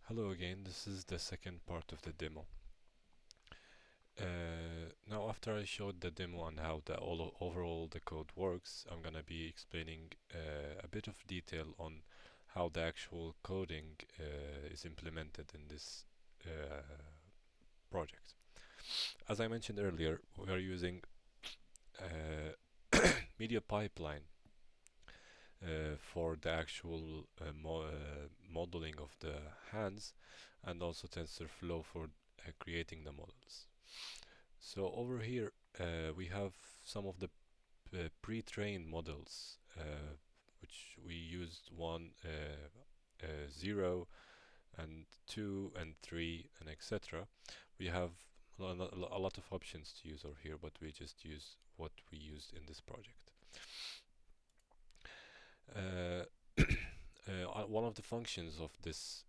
Hello again, this is the second part of the demo. Now after I showed the demo and how overall the code works, I'm gonna be explaining a bit of detail on how the actual coding is implemented in this project. As I mentioned earlier, we are using media pipeline for the actual modeling of the hands and also TensorFlow for creating the models. So over here we have some of the pre-trained models which we used 0 and 2 and 3 and etc. We have a lot of options to use over here, but we just use what we used in this project. One of the functions of this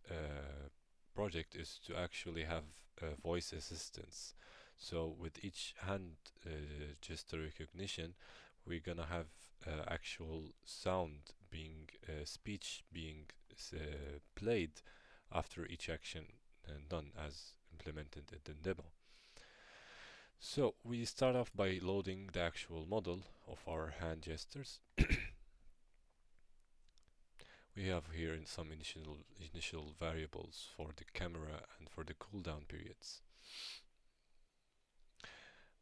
project is to actually have voice assistance. So with each hand gesture recognition, we're gonna have actual sound being speech being played after each action done as implemented in the demo. So we start off by loading the actual model of our hand gestures. We have here in some initial variables for the camera and for the cooldown periods.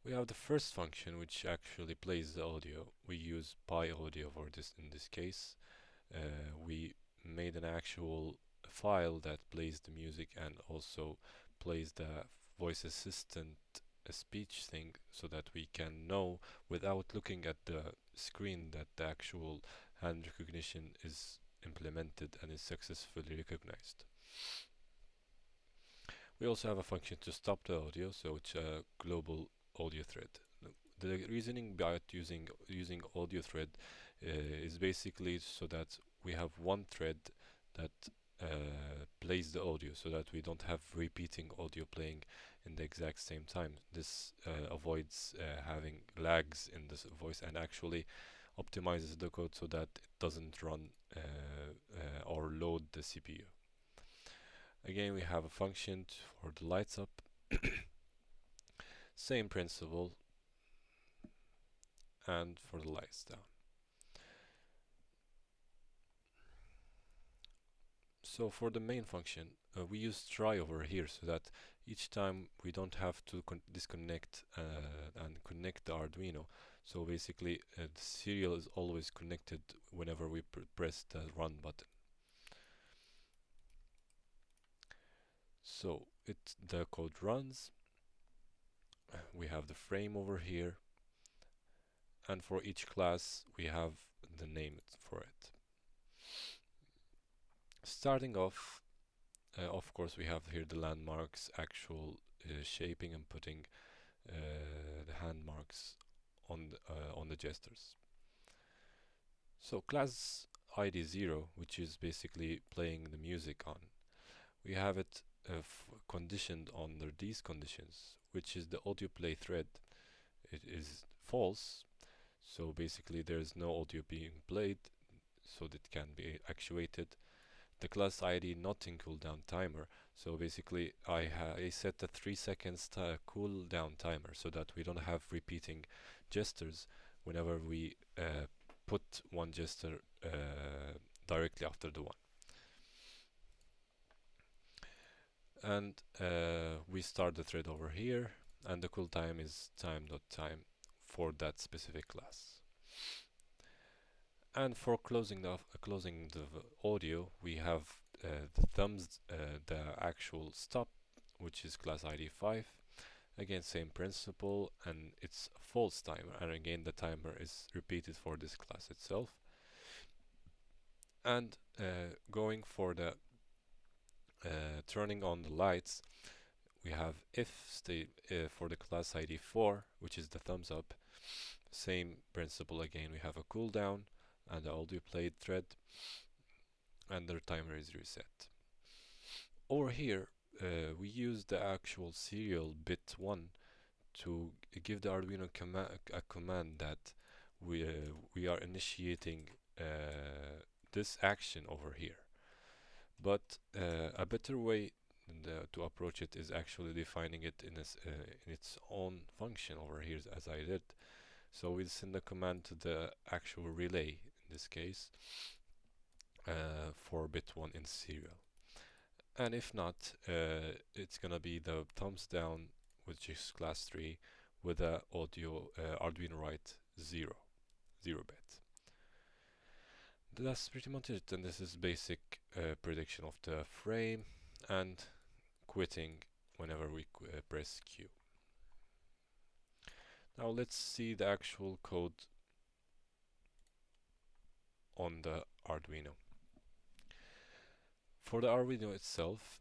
We have the first function which actually plays the audio. We use PyAudio for this in this case. We made an actual file that plays the music and also plays the voice assistant speech thing so that we can know without looking at the screen that the actual hand recognition is implemented and is successfully recognized. We also have a function to stop the audio, so it's a global audio thread. The reasoning behind using audio thread is basically so that we have one thread that plays the audio, so that we don't have repeating audio playing in the exact same time. This avoids having lags in this voice and actually optimizes the code so that it doesn't run or load the CPU. Again, we have a function for the lights up. Same principle, and for the lights down. So for the main function, we use try over here so that each time we don't have to disconnect and connect the Arduino. So basically the serial is always connected whenever we press the run button. So the code runs. We have the frame over here, and for each class we have the name for it. Starting off, of course, we have here the landmarks, actual shaping and putting the hand marks on the gestures. So class ID 0, which is basically playing the music on, we have it conditioned under these conditions, which is the audio play thread. It is false, so basically there is no audio being played, so that can be actuated. The class ID not in cooldown timer, so basically I set a 3 seconds cooldown timer so that we don't have repeating gestures whenever we put one gesture directly after the one. And we start the thread over here, and the cooltime is time.time for that specific class. And for closing the audio, we have the thumbs, the actual stop, which is class ID 5. Again, same principle, and it's a false timer. And again, the timer is repeated for this class itself. And going for the turning on the lights, we have if state for the class ID 4, which is the thumbs up. Same principle again. We have a cooldown and the audio played thread, and the timer is reset. Over here, we use the actual serial bit 1 to give the Arduino a command that we are initiating this action over here. But a better way to approach it is actually defining it in its own function over here, as I did. So we'll send a command to the actual relay in this case for bit 1 in serial. And if not, it's gonna be the thumbs down, which is class 3, with a audio Arduino write 0 bit. That's pretty much it, and this is basic prediction of the frame and quitting whenever we press Q. Now let's see the actual code on the Arduino. For the Arduino itself,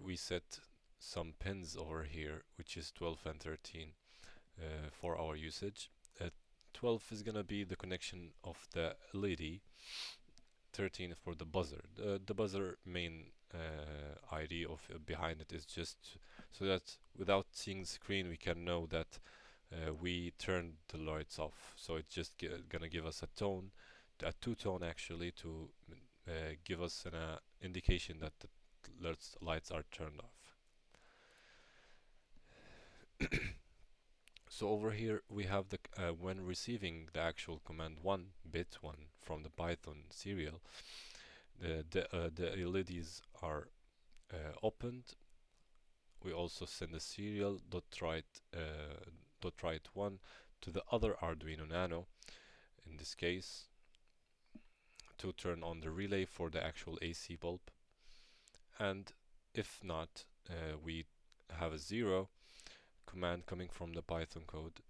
we set some pins over here, which is 12 and 13 for our usage. 12 is gonna be the connection of the LED, 13 for the buzzer. The buzzer main idea of behind it is just so that without seeing the screen we can know that we turned the lights off. So it's just gonna give us a tone, a two-tone actually, to give us an indication that the lights are turned off. So over here we have the when receiving the actual command 1 bit 1 from the Python serial, the LEDs are opened. We also send a serial .write 1 to the other Arduino Nano, in this case, to turn on the relay for the actual AC bulb. And if not, we have a 0 command coming from the Python code,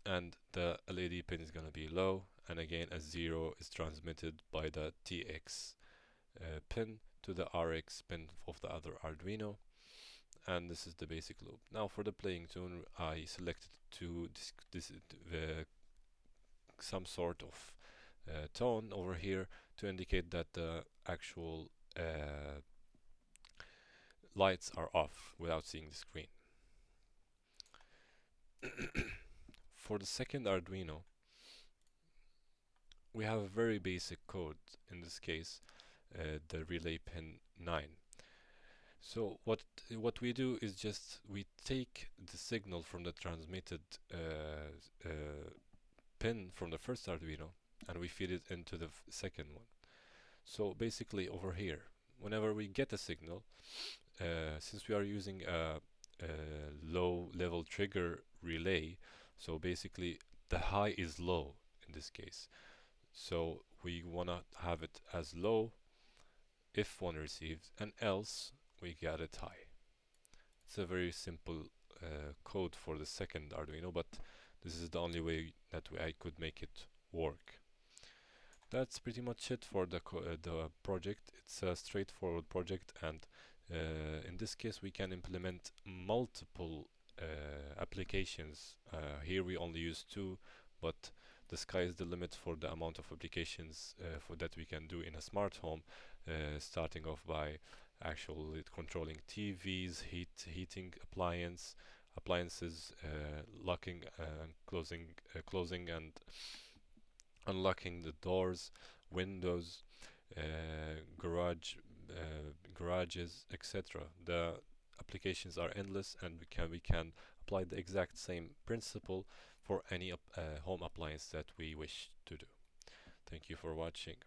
and the LED pin is gonna be low, and again a 0 is transmitted by the TX pin to the RX pin of the other Arduino, and this is the basic loop. Now for the playing tune, I selected to some sort of tone over here to indicate that the actual lights are off without seeing the screen. For the second Arduino, we have a very basic code, in this case the relay pin 9. So what we do is just we take the signal from the transmitted pin from the first Arduino and we feed it into the second one. So basically over here, whenever we get a signal, since we are using a low level trigger relay, so basically the high is low in this case. So we wanna have it as low if one receives, and else we get it high. It's a very simple code for the second Arduino, but this is the only way that I could make it work. That's pretty much it for the project. It's a straightforward project, and in this case we can implement multiple applications. Here we only use 2, but the sky is the limit for the amount of applications for that we can do in a smart home, starting off by actually controlling TVs, heating appliances, locking and closing and unlocking the doors, windows, garages, etc. The applications are endless, and we can apply the exact same principle for any home appliance that we wish to do. Thank you for watching.